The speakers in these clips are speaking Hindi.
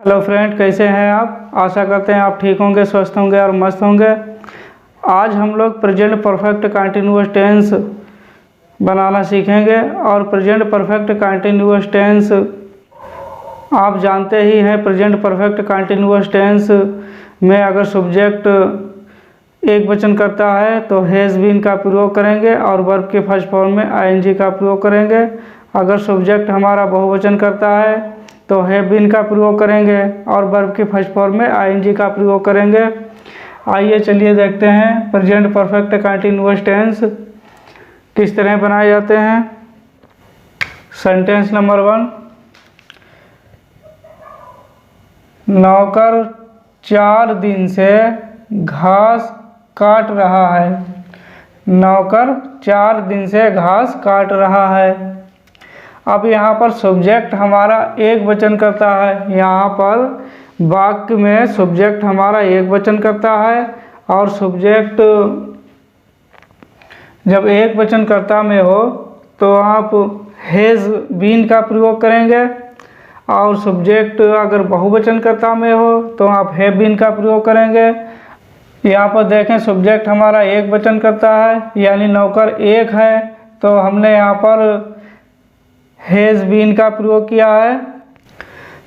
हेलो फ्रेंड, कैसे हैं आप। आशा करते हैं आप ठीक होंगे, स्वस्थ होंगे और मस्त होंगे। आज हम लोग प्रेजेंट परफेक्ट कंटिन्यूअस टेंस बनाना सीखेंगे। और प्रेजेंट परफेक्ट कंटिन्यूअस टेंस आप जानते ही हैं। प्रेजेंट परफेक्ट कंटिन्यूअस टेंस में अगर सब्जेक्ट एक वचन करता है तो हैज़ बीन का प्रयोग करेंगे और वर्ब के फर्स्ट फॉर्म में आईएनजी का प्रयोग करेंगे। अगर सब्जेक्ट हमारा बहुवचन करता है तो हैव बीन का प्रयोग करेंगे और वर्ब के फर्स्ट फॉर्म में आईएनजी का प्रयोग करेंगे। आइए चलिए देखते हैं प्रेजेंट परफेक्ट कंटिन्यूअस टेंस किस तरह बनाए जाते हैं। सेंटेंस नंबर 1, नौकर 4 दिन से घास काट रहा है। नौकर 4 दिन से घास काट रहा है। अब यहाँ पर सब्जेक्ट हमारा एक वचन करता है। यहाँ पर वाक्य में सब्जेक्ट हमारा एक वचन करता है और सब्जेक्ट जब एक वचन कर्ता में हो तो आप हैज़ बीन का प्रयोग करेंगे और सब्जेक्ट अगर बहुवचन कर्ता में हो तो आप हैव बीन का प्रयोग करेंगे। यहाँ पर देखें सब्जेक्ट हमारा एक वचन करता है यानी नौकर एक है तो हमने यहाँ पर हैज़ बीन का प्रयोग किया है।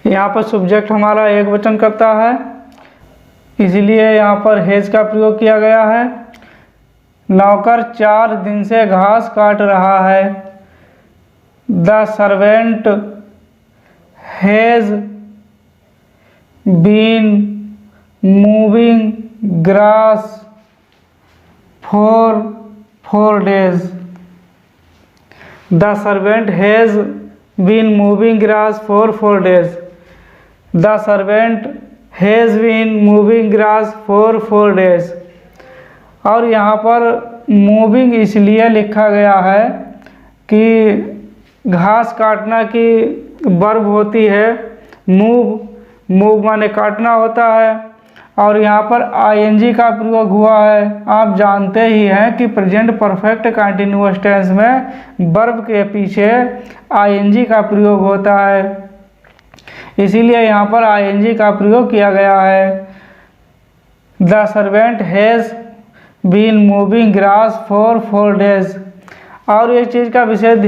यहाँ पर सब्जेक्ट हमारा एक वचन करता है इसलिए यहाँ पर हैज़ का प्रयोग किया गया है। नौकर 4 दिन से घास काट रहा है। The servant has been moving grass for 4 days। The servant has been moving grass for 4 days। The servant has been moving grass for 4 days। और यहाँ पर मूविंग इसलिए लिखा गया है कि घास काटना की वर्ब होती है मूव माने काटना होता है और यहाँ पर आईएनजी का प्रयोग हुआ है। आप जानते ही हैं कि प्रेजेंट परफेक्ट कंटिन्यूअस टेंस में वर्ब के पीछे आईएनजी का प्रयोग होता है, इसीलिए यहाँ पर आईएनजी का प्रयोग किया गया है। The servant has been moving grass for 4 days। और एक चीज़ का विशेष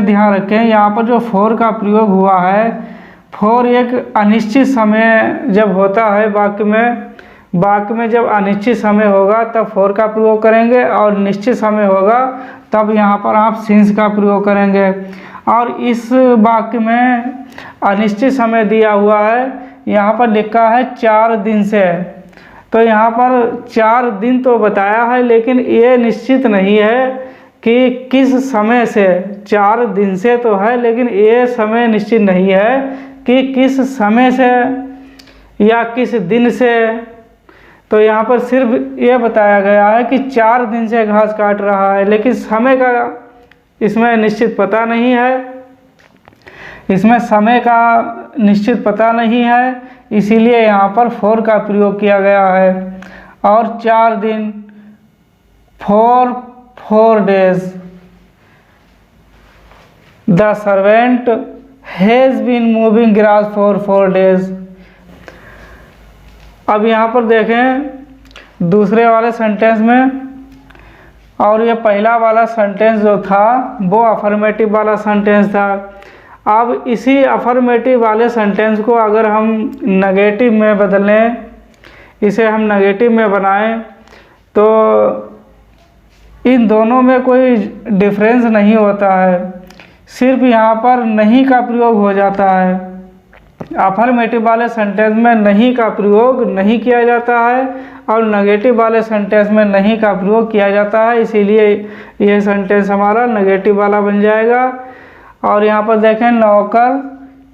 ध्यान रखें यहाँ पर जो फॉर का प्रयोग हुआ है, फॉर एक अनिश्चित समय जब होता है वाक्य में जब अनिश्चित समय होगा तब फॉर का प्रयोग करेंगे और निश्चित समय होगा तब यहाँ पर आप सिंस का प्रयोग करेंगे। और इस वाक्य में अनिश्चित समय दिया हुआ है, यहाँ पर लिखा है 4 दिन से। तो यहाँ पर 4 दिन तो बताया है लेकिन ये निश्चित नहीं है कि किस समय से। 4 दिन से तो है लेकिन ये समय निश्चित नहीं है कि किस समय से या किस दिन से। तो यहाँ पर सिर्फ ये बताया गया है कि 4 दिन से घास काट रहा है लेकिन समय का इसमें निश्चित पता नहीं है। इसमें समय का निश्चित पता नहीं है इसीलिए यहाँ पर फॉर का प्रयोग किया गया है। और 4 दिन for 4 days। The servant has been moving grass for 4 days। अब यहाँ पर देखें दूसरे वाले सेंटेंस में, और ये पहला वाला सेंटेंस जो था वो अफर्मेटिव वाला सेंटेंस था। अब इसी अफर्मेटिव वाले सेंटेंस को अगर हम नेगेटिव में बदलें, इसे हम नेगेटिव में बनाएं तो इन दोनों में कोई डिफरेंस नहीं होता है, सिर्फ यहाँ पर नहीं का प्रयोग हो जाता है। अफर्मेटिव वाले सेंटेंस में नहीं का प्रयोग नहीं किया जाता है और नेगेटिव वाले सेंटेंस में नहीं का प्रयोग किया जाता है, इसीलिए यह सेंटेंस हमारा नेगेटिव वाला बन जाएगा। और यहाँ पर देखें नौकर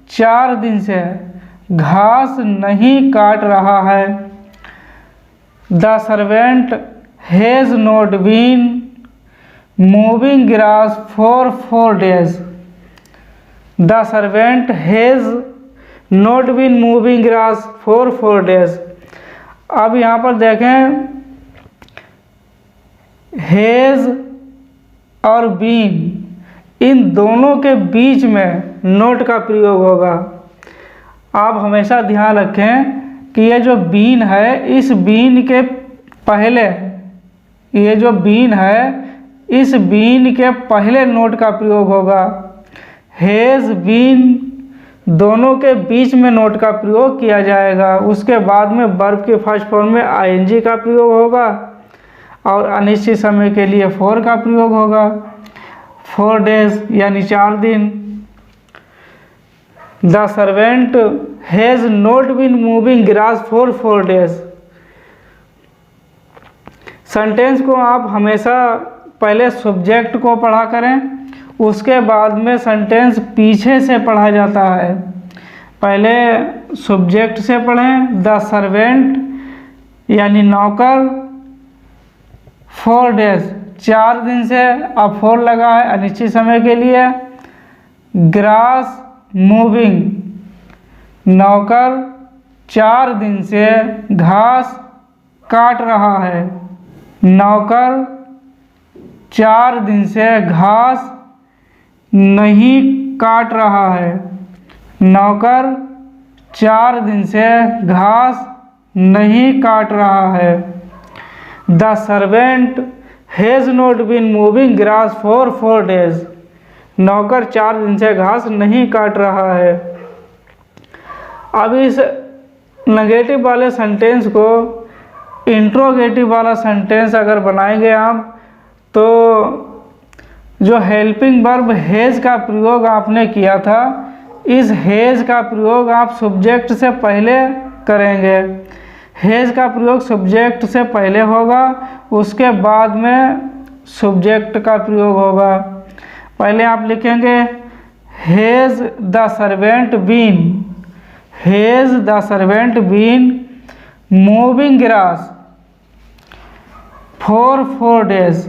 4 दिन से घास नहीं काट रहा है। The servant has not been moving grass for 4 days। The servant has not been moving grass for 4 days। अब यहाँ पर देखें हैज़ और बीन इन दोनों के बीच में नोट का प्रयोग होगा। आप हमेशा ध्यान रखें कि ये जो बीन है, इस बीन के पहले, ये जो बीन है, इस बीन के पहले नोट का प्रयोग होगा। हैज़ बीन दोनों के बीच में नोट का प्रयोग किया जाएगा। उसके बाद में वर्ब के फर्स्ट फॉर्म में आईएनजी का प्रयोग होगा और अनिश्चित समय के लिए फॉर का प्रयोग होगा। 4 days यानी 4 दिन। The servant has not been moving grass for 4 days। Sentence को आप हमेशा पहले सब्जेक्ट को पढ़ा करें, उसके बाद में सेंटेंस पीछे से पढ़ा जाता है। पहले सब्जेक्ट से पढ़ें। द सर्वेंट यानी नौकर, 4 days 4 दिन से, अब 4 लगा है अनिश्चित समय के लिए। ग्रास मूविंग, नौकर 4 दिन से घास काट रहा है। नौकर 4 दिन से घास नहीं काट रहा है। नौकर 4 दिन से घास नहीं काट रहा है। The servant has not been moving grass for 4 days। नौकर 4 दिन से घास नहीं काट रहा है। अब इस नेगेटिव वाले सेंटेंस को इंट्रोगेटिव वाला सेंटेंस अगर बनाएंगे आप, तो जो हेल्पिंग वर्ब हैज़ का प्रयोग आपने किया था, इस हैज़ का प्रयोग आप सब्जेक्ट से पहले करेंगे। हैज़ का प्रयोग सब्जेक्ट से पहले होगा, उसके बाद में सब्जेक्ट का प्रयोग होगा। पहले आप लिखेंगे has the servant been, has the servant been moving grass for 4 days।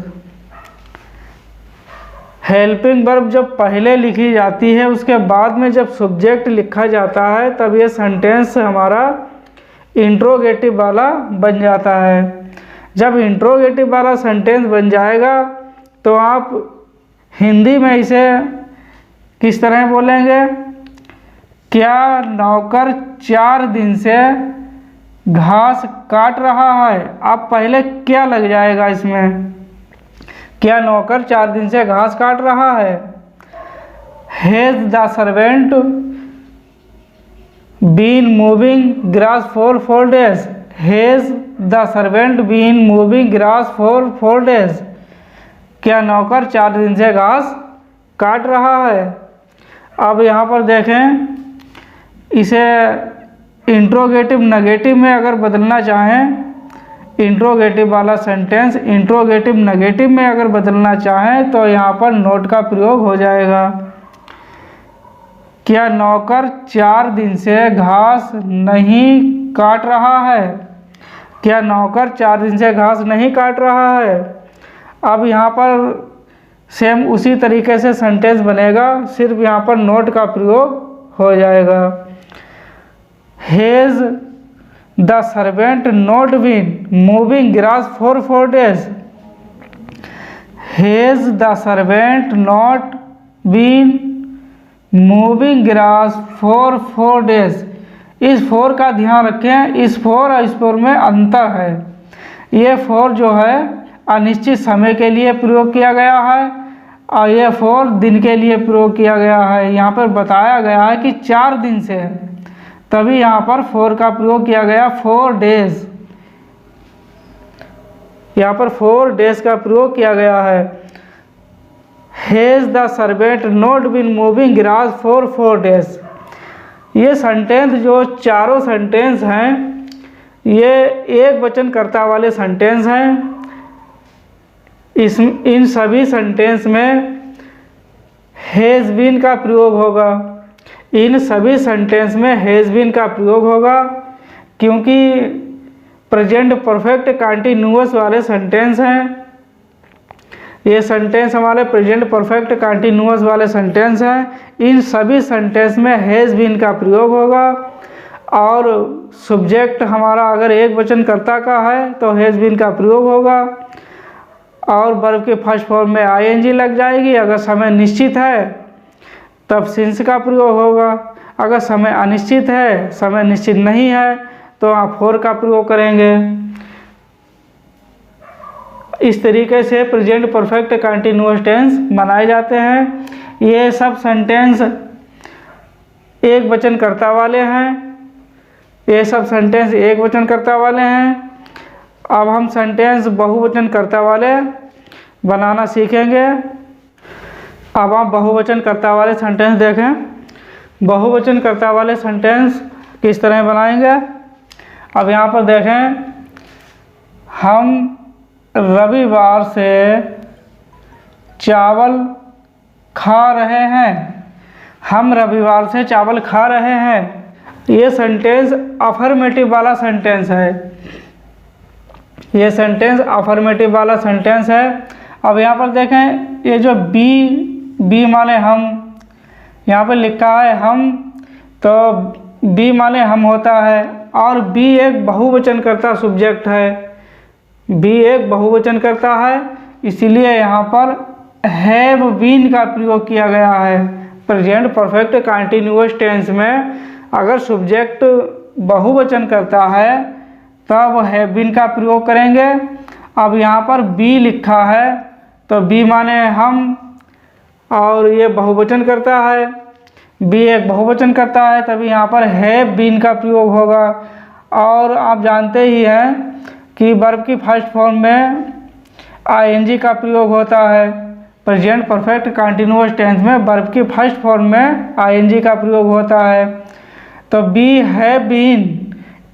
Helping verb जब पहले लिखी जाती है, उसके बाद में जब सब्जेक्ट लिखा जाता है, तब ये सेंटेंस हमारा इंट्रोगेटिव वाला बन जाता है। जब इंट्रोगेटिव वाला सेंटेंस बन जाएगा तो आप हिंदी में इसे किस तरह बोलेंगे? क्या नौकर 4 दिन से घास काट रहा है? आप पहले क्या लग जाएगा इसमें? क्या नौकर 4 दिन से घास काट रहा है? Has the servant been moving grass for 4 days। Has the servant been moving grass for 4 days। क्या नौकर 4 दिन से घास काट रहा है? अब यहाँ पर देखें, इसे इंट्रोगेटिव नेगेटिव में अगर बदलना चाहें, इंट्रोगेटिव वाला सेंटेंस इंट्रोगेटिव नेगेटिव में अगर बदलना चाहें, तो यहाँ पर नोट का प्रयोग हो जाएगा। क्या नौकर 4 दिन से घास नहीं काट रहा है? क्या नौकर 4 दिन से घास नहीं काट रहा है? अब यहाँ पर सेम उसी तरीके से सेंटेंस बनेगा, सिर्फ यहाँ पर नोट का प्रयोग हो जाएगा। Has the servant not been moving grass for 4 days। Has the servant not been moving grass for 4 days। इस 4 का ध्यान रखें, इस 4 और इस 4 में अंतर है। ये 4 जो है अनिश्चित समय के लिए प्रयोग किया गया है और ये 4 दिन के लिए प्रयोग किया गया है। यहाँ पर बताया गया है कि 4 दिन से, तभी यहाँ पर 4 का प्रयोग किया गया, 4 days। यहाँ पर 4 days का प्रयोग किया गया है। Has the servant not been moving grass for 4 days। ये सेंटेंस जो चारों सेंटेंस हैं, ये एक वचन कर्ता वाले सेंटेंस हैं। इन सभी सेंटेंस में हैज़ बीन का प्रयोग होगा। इन सभी सेंटेंस में हैज़ बीन का प्रयोग होगा, क्योंकि प्रेजेंट परफेक्ट कंटीन्यूअस वाले सेंटेंस हैं। ये सेंटेंस हमारे प्रेजेंट परफेक्ट कंटीन्यूअस वाले सेंटेंस हैं। इन सभी सेंटेंस में हैज़ बीन का प्रयोग होगा और सब्जेक्ट हमारा अगर एक वचन कर्ता का है तो हैज़ बीन का प्रयोग होगा और वर्ब के फर्स्ट फॉर्म में आईएनजी लग जाएगी। अगर समय निश्चित है तब सिंस का प्रयोग होगा। अगर समय अनिश्चित है, समय निश्चित नहीं है, तो आप for का प्रयोग करेंगे। इस तरीके से प्रेजेंट परफेक्ट कंटिन्यूअस टेंस बनाए जाते हैं। ये सब सेंटेंस एक वचनकर्ता वाले हैं, ये सब सेंटेंस एक वचनकर्ता वाले हैं। अब हम सेंटेंस बहुवचनकर्ता वाले बनाना सीखेंगे। अब आप बहुवचनकर्ता वाले सेंटेंस देखें। बहुवचनकर्ता वाले सेंटेंस किस तरह बनाएंगे। अब यहाँ पर देखें, हम रविवार से चावल खा रहे हैं। हम रविवार से चावल खा रहे हैं। ये सेंटेंस अफर्मेटिव वाला सेंटेंस है। ये सेंटेंस अफर्मेटिव वाला सेंटेंस है। अब यहाँ पर देखें, ये जो बी माने हम, यहाँ पर लिखा है हम, तो बी माने हम होता है, और बी एक बहुवचनकर्ता सब्जेक्ट है। बी एक बहुवचनकर्ता है, इसीलिए यहाँ पर हैव बीन का प्रयोग किया गया है। प्रेजेंट परफेक्ट कंटिन्यूअस टेंस में अगर सब्जेक्ट बहुवचन करता है तब हैव बीन का प्रयोग करेंगे। अब यहाँ पर बी लिखा है, तो बी माने हम, और ये बहुवचन करता है, बी एक बहुवचन करता है, तभी यहाँ पर हैव बीन का प्रयोग होगा। और आप जानते ही हैं कि वर्ब की फर्स्ट फॉर्म में आईएनजी का प्रयोग होता है। प्रेजेंट परफेक्ट कंटिन्यूअस टेंस में वर्ब की फर्स्ट फॉर्म में आईएनजी का प्रयोग होता है। तो we have been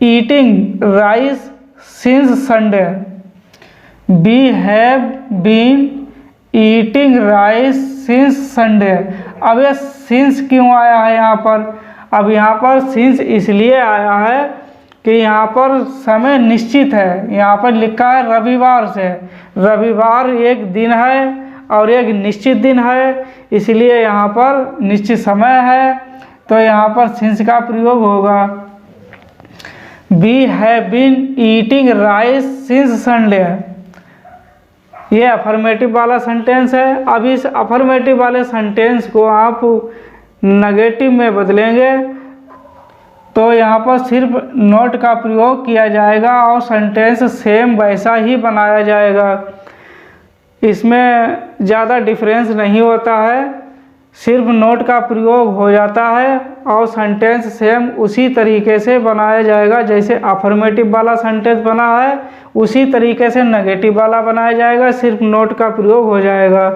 eating rice since Sunday. We have been eating rice since Sunday. अब ये सिंस क्यों आया है यहाँ पर। अब यहाँ पर सिंस इसलिए आया है कि यहाँ पर समय निश्चित है। यहाँ पर लिखा है रविवार से। रविवार एक दिन है और एक निश्चित दिन है, इसलिए यहाँ पर निश्चित समय है, तो यहाँ पर सिंस का प्रयोग होगा। We have been eating rice since Sunday. ये अफर्मेटिव वाला सेंटेंस है। अब इस अफर्मेटिव वाले सेंटेंस को आप नेगेटिव में बदलेंगे तो यहाँ पर सिर्फ नॉट का प्रयोग किया जाएगा और सेंटेंस सेम वैसा ही बनाया जाएगा। इसमें ज़्यादा डिफरेंस नहीं होता है, सिर्फ नोट का प्रयोग हो जाता है और सेंटेंस सेम उसी तरीके से बनाया जाएगा। जैसे अफर्मेटिव वाला सेंटेंस बना है उसी तरीके से नेगेटिव वाला बनाया जाएगा, सिर्फ नोट का प्रयोग हो जाएगा।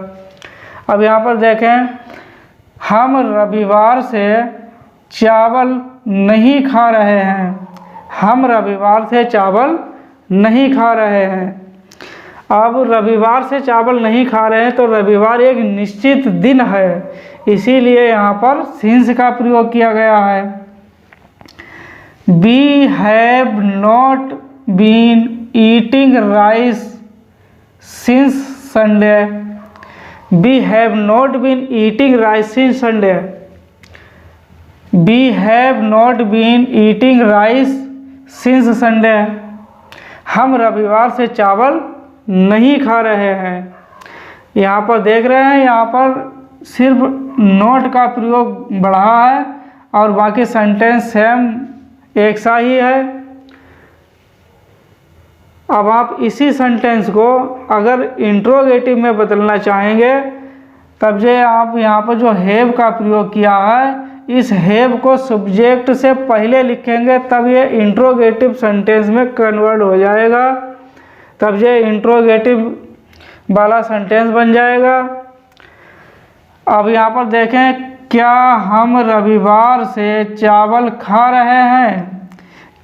अब यहाँ पर देखें, हम रविवार से चावल नहीं खा रहे हैं। हम रविवार से चावल नहीं खा रहे हैं। अब रविवार से चावल नहीं खा रहे हैं तो रविवार एक निश्चित दिन है, इसीलिए यहाँ पर सिंस का प्रयोग किया गया है। We have not been eating rice since Sunday. We have not been eating rice since Sunday. We have not been eating rice since Sunday. हम रविवार से चावल नहीं खा रहे हैं। यहाँ पर देख रहे हैं, यहाँ पर सिर्फ नॉट का प्रयोग बढ़ा है और बाकी सेंटेंस सेम एक सा ही है। अब आप इसी सेंटेंस को अगर इंट्रोगेटिव में बदलना चाहेंगे तब जे आप यहाँ पर जो हैव का प्रयोग किया है, इस हैव को सब्जेक्ट से पहले लिखेंगे तब ये इंट्रोगेटिव सेंटेंस में कन्वर्ट हो जाएगा, तब ये इंट्रोगेटिव वाला सेंटेंस बन जाएगा। अब यहाँ पर देखें, क्या हम रविवार से चावल खा रहे हैं।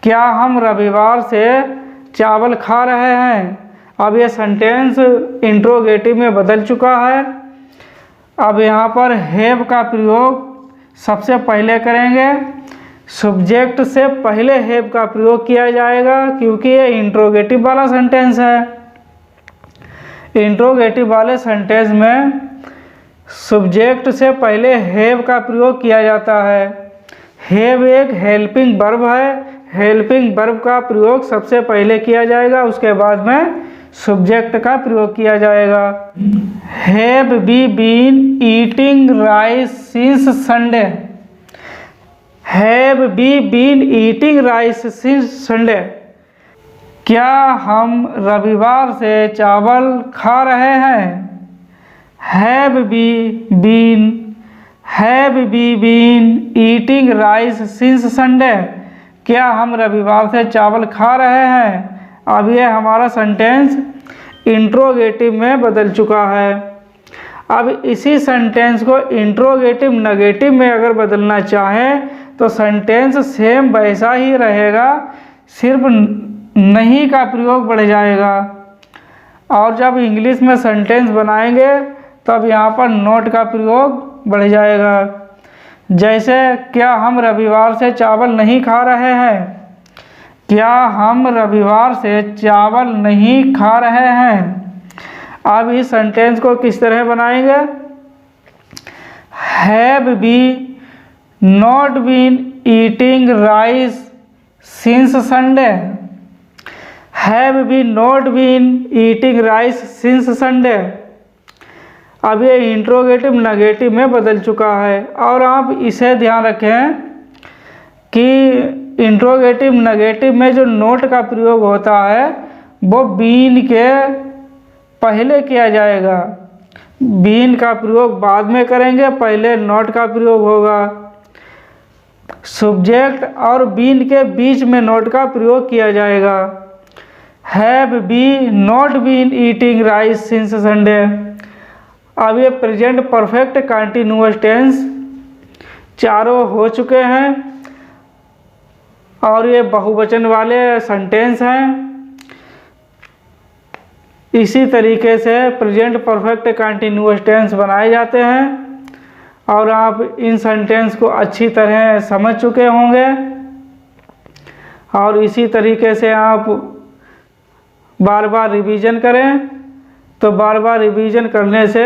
क्या हम रविवार से चावल खा रहे हैं। अब ये सेंटेंस इंट्रोगेटिव में बदल चुका है। अब यहाँ पर हैव का प्रयोग सबसे पहले करेंगे, सब्जेक्ट से पहले हैव का प्रयोग किया जाएगा क्योंकि ये इंट्रोगेटिव वाला सेंटेंस है। इंट्रोगेटिव वाले सेंटेंस में सब्जेक्ट से पहले हैव का प्रयोग किया जाता है। हैव एक हेल्पिंग वर्ब है, हेल्पिंग वर्ब का प्रयोग सबसे पहले किया जाएगा, उसके बाद में सब्जेक्ट का प्रयोग किया जाएगा। Have we been eating rice since Sunday. Have we been eating rice since Sunday. क्या हम रविवार से चावल खा रहे हैं। Have we been eating rice since Sunday. क्या हम रविवार से चावल खा रहे हैं। अब ये हमारा सेंटेंस इंट्रोगेटिव में बदल चुका है। अब इसी सेंटेंस को इंट्रोगेटिव नेगेटिव में अगर बदलना चाहें तो सेंटेंस सेम वैसा ही रहेगा, सिर्फ नहीं का प्रयोग बढ़ जाएगा। और जब इंग्लिश में सेंटेंस बनाएंगे तब यहाँ पर नॉट का प्रयोग बढ़ जाएगा। जैसे क्या हम रविवार से चावल नहीं खा रहे हैं। क्या हम रविवार से चावल नहीं खा रहे हैं। अब इस सेंटेंस को किस तरह बनाएंगे। Have we not been eating rice since Sunday. Have we not been eating rice since Sunday. अब ये इंट्रोगेटिव नेगेटिव में बदल चुका है। और आप इसे ध्यान रखें कि इंट्रोगेटिव नेगेटिव में जो नोट का प्रयोग होता है वो बीन के पहले किया जाएगा। बीन का प्रयोग बाद में करेंगे, पहले नॉट का प्रयोग होगा। सब्जेक्ट और बीन के बीच में नॉट का प्रयोग किया जाएगा। Have we not been eating rice since Sunday. अब ये प्रेजेंट परफेक्ट कंटिन्यूअस टेंस चारों हो चुके हैं और ये बहुवचन वाले सेंटेंस हैं। इसी तरीके से प्रेजेंट परफेक्ट कंटिन्यूअस टेंस बनाए जाते हैं और आप इन सेंटेंस को अच्छी तरह समझ चुके होंगे। और इसी तरीके से आप बार बार रिवीजन करें तो बार बार रिवीजन करने से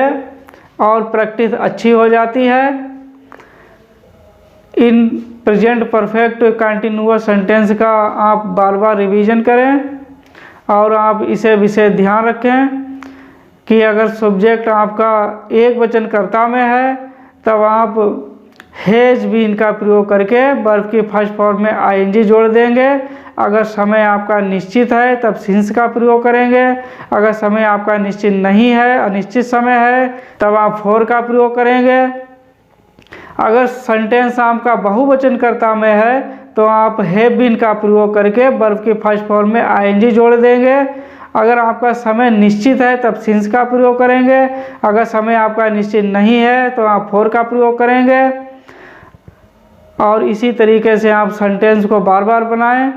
और प्रैक्टिस अच्छी हो जाती है। In present perfect continuous sentence का आप बार बार रिवीजन करें और आप इसे विशेष ध्यान रखें कि अगर सब्जेक्ट आपका एक वचन कर्ता में है तब आप हैज बीन का प्रयोग करके वर्ब की फर्स्ट फॉर्म में आईएनजी जोड़ देंगे। अगर समय आपका निश्चित है तब सिंस का प्रयोग करेंगे। अगर समय आपका निश्चित नहीं है, अनिश्चित समय है, तब आप फॉर का प्रयोग करेंगे। अगर सेंटेंस आपका बहुवचन कर्ता में है तो आप हैव बीन का प्रयोग करके वर्ब की फर्स्ट फॉर्म में आईएनजी जोड़ देंगे। अगर आपका समय निश्चित है तब सिंस का प्रयोग करेंगे। अगर समय आपका निश्चित नहीं है तो आप फॉर का प्रयोग करेंगे। और इसी तरीके से आप सेंटेंस को बार बार बनाएं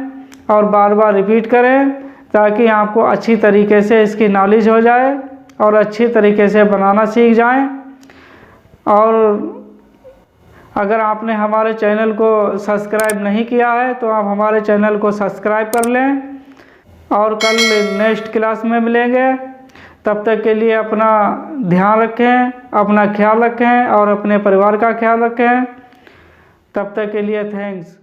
और बार बार रिपीट करें ताकि आपको अच्छी तरीके से इसकी नॉलेज हो जाए और अच्छी तरीके से बनाना सीख जाएं। और अगर आपने हमारे चैनल को सब्सक्राइब नहीं किया है तो आप हमारे चैनल को सब्सक्राइब कर लें। और कल नेक्स्ट क्लास में मिलेंगे। तब तक के लिए अपना ध्यान रखें, अपना ख्याल रखें और अपने परिवार का ख्याल रखें। तब तक के लिए थैंक्स।